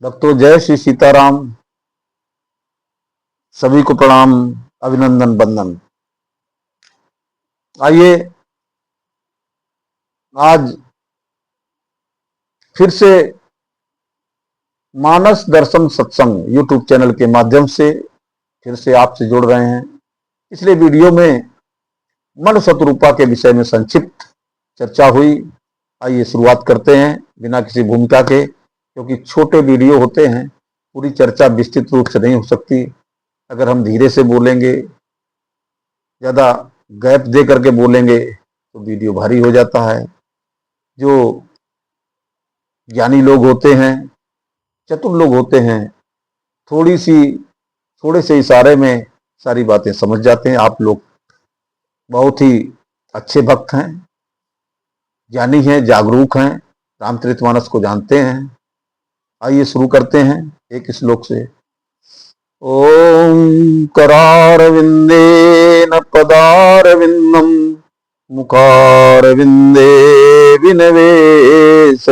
भक्तों, जय श्री सीताराम। सभी को प्रणाम, अभिनंदन, वंदन। आइए आज फिर से मानस दर्शन सत्संग यूट्यूब चैनल के माध्यम से फिर से आपसे जुड़ रहे हैं। पिछले वीडियो में मन शत्रुपा के विषय में संक्षिप्त चर्चा हुई। आइए शुरुआत करते हैं बिना किसी भूमिका के, क्योंकि छोटे वीडियो होते हैं, पूरी चर्चा विस्तृत रूप से नहीं हो सकती। अगर हम धीरे से बोलेंगे, ज़्यादा गैप दे करके बोलेंगे तो वीडियो भारी हो जाता है। जो ज्ञानी लोग होते हैं, चतुर लोग होते हैं, थोड़े से इशारे में सारी बातें समझ जाते हैं। आप लोग बहुत ही अच्छे भक्त हैं, ज्ञानी हैं, जागरूक हैं, रामचरितमानस को जानते हैं। आइए शुरू करते हैं एक श्लोक से। ओम करारविंदेन पदारविंदम मुखारविंदे विनिवेशयन्तम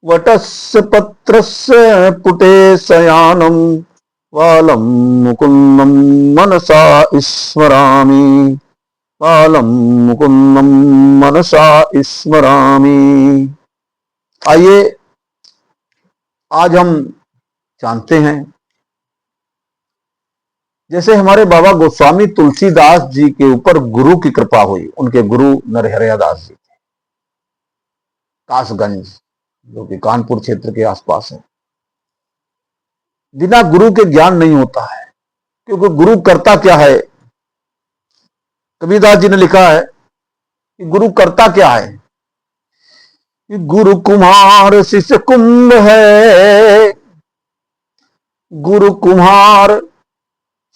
वटस्य पत्रस्य पुटे शयानं वालं मुकुन्दं मनसा स्मरामि, वालं मुकुन्दं मनसा स्मरामि। आइए आज हम जानते हैं, जैसे हमारे बाबा गोस्वामी तुलसीदास जी के ऊपर गुरु की कृपा हुई। उनके गुरु नरहरियादास जी थे, कासगंज, जो कि कानपुर क्षेत्र के आसपास है। बिना गुरु के ज्ञान नहीं होता है, क्योंकि गुरु करता क्या है। कबीरदास जी ने लिखा है कि गुरु करता क्या है। गुरु कुम्हार शिष्य कुंभ है, गुरु कुम्हार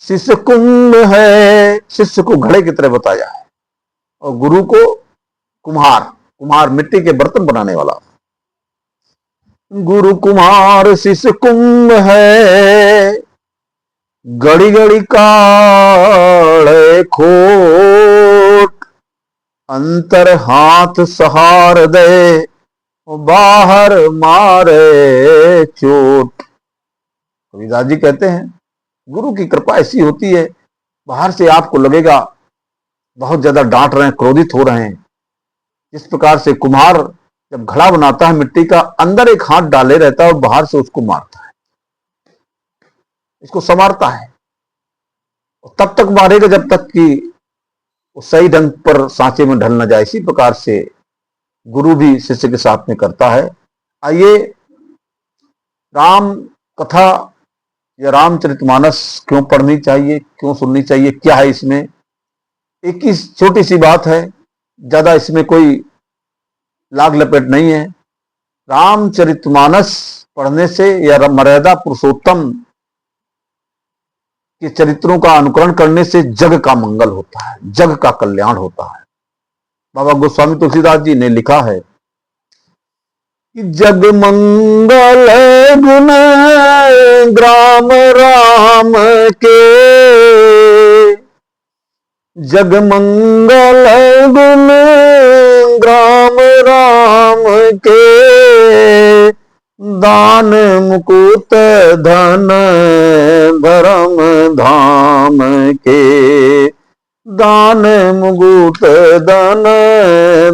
शिष्य कुंभ है। शिष्य को घड़े की तरह बताया है और गुरु को कुम्हार, कुम्हार मिट्टी के बर्तन बनाने वाला। गुरु कुम्हार शिष्य कुंभ है, गड़ी गड़ी काढ़े खोट, अंतर हाथ सहार दे बाहर मारे चोट। कबीरदास जी कहते हैं गुरु की कृपा ऐसी होती है, बाहर से आपको लगेगा बहुत ज्यादा डांट रहे हैं, क्रोधित हो रहे हैं। जिस प्रकार से कुम्हार जब घड़ा बनाता है मिट्टी का, अंदर एक हाथ डाले रहता है और बाहर से उसको मारता है, इसको संवारता है। तब तक मारेगा जब तक कि वो सही ढंग पर सांचे में ढल न जाए। इसी प्रकार से गुरु भी शिष्य के साथ में करता है। आइए राम कथा या रामचरितमानस क्यों पढ़नी चाहिए, क्यों सुननी चाहिए, क्या है इसमें। एक ही छोटी सी बात है, ज्यादा इसमें कोई लाग लपेट नहीं है। रामचरितमानस पढ़ने से या मर्यादा पुरुषोत्तम के चरित्रों का अनुकरण करने से जग का मंगल होता है, जग का कल्याण होता है। बाबा गोस्वामी तुलसीदास जी ने लिखा है कि जग मंगल गुण ग्राम राम के, जग मंगल गुण ग्राम राम के, दान मुकुट धन धर्म धाम के, दान मुकुट धन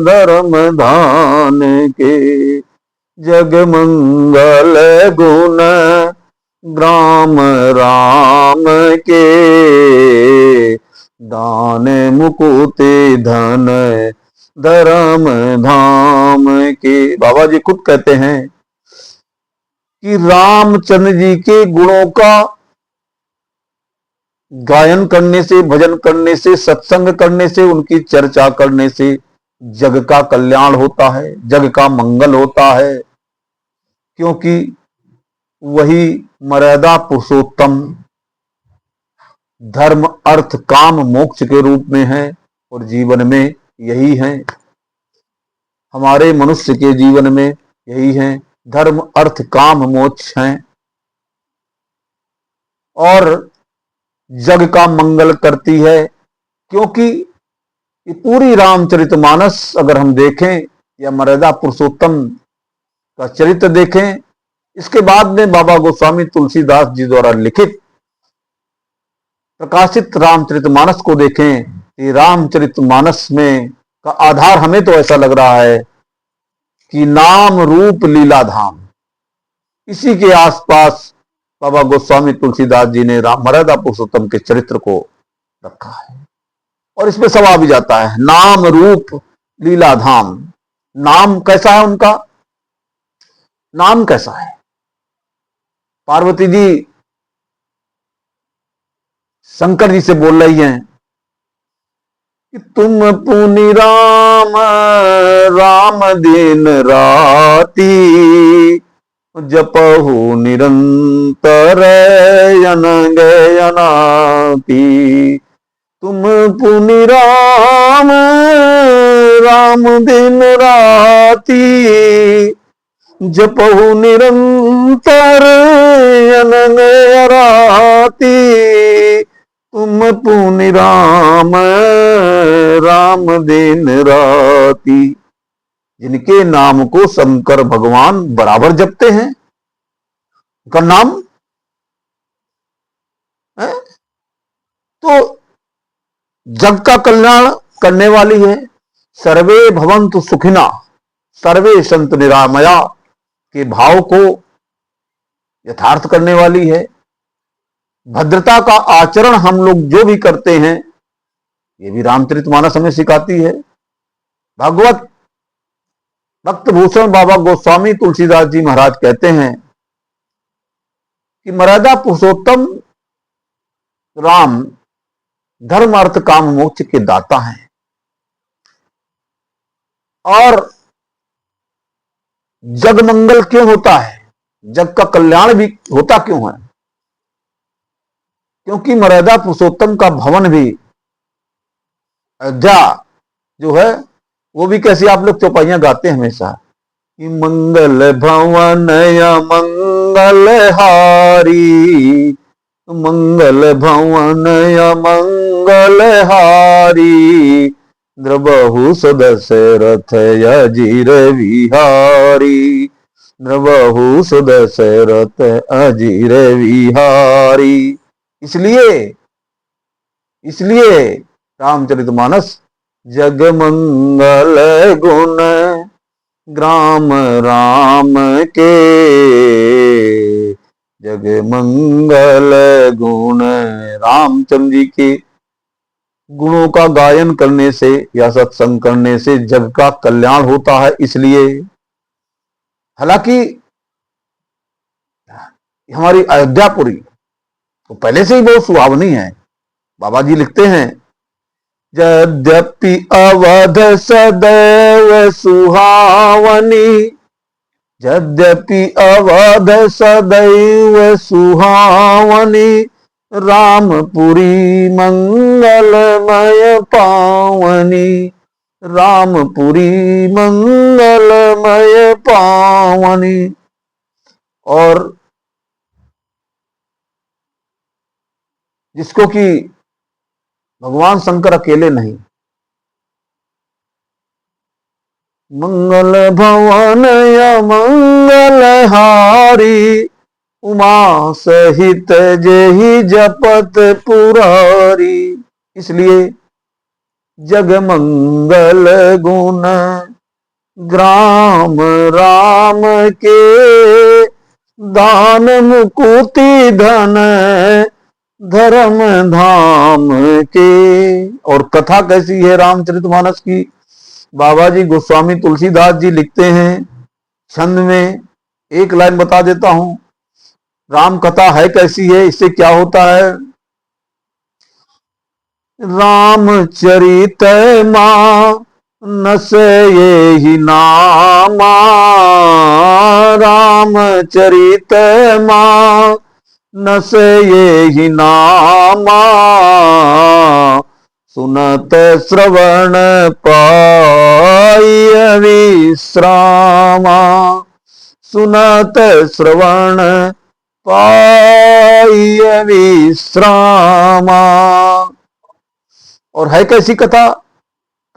धर्म धान के, जग मंगल गुण ग्राम राम के, दान मुकुट धन धर्म धाम के। बाबा जी खुद कहते हैं कि रामचंद्र जी के गुणों का गायन करने से, भजन करने से, सत्संग करने से, उनकी चर्चा करने से जग का कल्याण होता है, जग का मंगल होता है। क्योंकि वही मर्यादा पुरुषोत्तम धर्म अर्थ काम मोक्ष के रूप में है और जीवन में यही है। हमारे मनुष्य के जीवन में यही है, धर्म अर्थ काम मोक्ष हैं और जग का मंगल करती है। क्योंकि ये पूरी रामचरितमानस अगर हम देखें या मर्यादा पुरुषोत्तम का चरित्र देखें, इसके बाद में बाबा गोस्वामी तुलसीदास जी द्वारा लिखित प्रकाशित रामचरितमानस को देखें, कि रामचरितमानस में का आधार हमें तो ऐसा लग रहा है कि नाम रूप लीला धाम, इसी के आसपास बाबा गोस्वामी तुलसीदास जी ने राम मर्यादा पुरुषोत्तम के चरित्र को रखा है। और इसमें सब आ भी जाता है, नाम रूप लीला धाम। नाम कैसा है उनका? नाम कैसा है? पार्वती जी शंकर जी से बोल रही हैं कि तुम पुनि राम राम दिन राती, जपहु निरंतर अनंग अनाति। तुम पुनि राम राम दिन राती, जपहु निरंतर अनंग अनाति। तुम पुनि राम राम दिन राती। जिनके नाम को शंकर भगवान बराबर जपते हैं, उनका नाम है तो जग का कल्याण करने वाली है। सर्वे भवन्तु सुखिना सर्वे सन्तु निरामया के भाव को यथार्थ करने वाली है। भद्रता का आचरण हम लोग जो भी करते हैं, ये भी रामचरितमानस हमें सिखाती है। भागवत भक्त भूषण बाबा गोस्वामी तुलसीदास जी महाराज कहते हैं कि मर्यादा पुरुषोत्तम राम धर्म अर्थ काम मोक्ष के दाता हैं, और जग मंगल क्यों होता है, जग का कल्याण भी होता क्यों है? क्योंकि मर्यादा पुरुषोत्तम का भवन भी अयोध्या जो है, वो भी कैसी, आप लोग चौपाइयां गाते हैं हमेशा कि मंगल भवन या मंगल हारी, मंगल भवन या मंगल हारी, द्रबहु सदशरथ अजीर विहारी, द्रबहु सदशरथ अजीर विहारी। इसलिए रामचरितमानस जग मंगल गुण ग्राम राम के, जग मंगल गुण रामचंद्र जी के गुणों का गायन करने से या सत्संग करने से जग का कल्याण होता है। इसलिए हालांकि हमारी अयोध्यापुरी तो पहले से ही बहुत सुहावनी है। बाबा जी लिखते हैं, यद्यपि अवध सदैव सुहावनी, यद्यपि अवध सदैव सुहावनी, रामपुरी मंगलमय पावनी, रामपुरी मंगलमय पावनी। और जिसको कि भगवान शंकर अकेले नहीं, मंगल भवन या मंगल हारी, उमा सहित जेहि जपत पुरारी। इसलिए जग मंगल गुण ग्राम राम के, दान मुकुति धन धर्म धाम के। और कथा कैसी है रामचरितमानस की? बाबा जी गोस्वामी तुलसीदास जी लिखते हैं, छंद में एक लाइन बता देता हूं। राम कथा है कैसी है, इससे क्या होता है? रामचरित मानस ये ही नामा, रामचरित मानस ये ही नामा, सुनत श्रवण पाय विश्रामा, सुनत श्रवण पाय विश्रामा। और है कैसी कथा?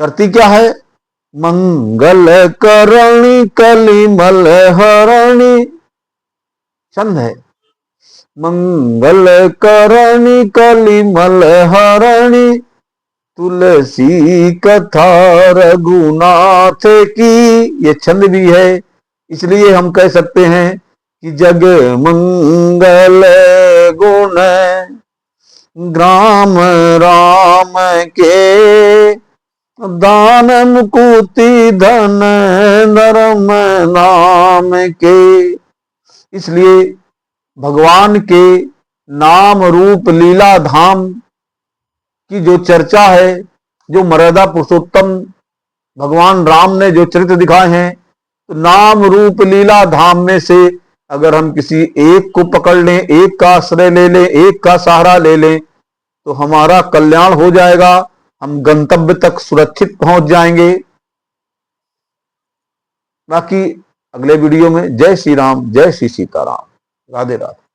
करती क्या है? मंगल करणी कलिमल हरणी, छंद है। मंगल करणी कलिमल हरणी तुलसी कथा रघुनाथ की, ये छंद भी है। इसलिए हम कह सकते हैं कि जग मंगल गुण ग्राम राम के, दान मुकुति धन धर्म नाम के। इसलिए भगवान के नाम रूप लीला धाम की जो चर्चा है, जो मर्यादा पुरुषोत्तम भगवान राम ने जो चरित्र दिखाए हैं, तो नाम रूप लीला धाम में से अगर हम किसी एक को पकड़ लें, एक का आश्रय ले लें, एक का सहारा ले लें, तो हमारा कल्याण हो जाएगा, हम गंतव्य तक सुरक्षित पहुंच जाएंगे। बाकी अगले वीडियो में जय श्री राम, जय श्री सीताराम, राधे राधे।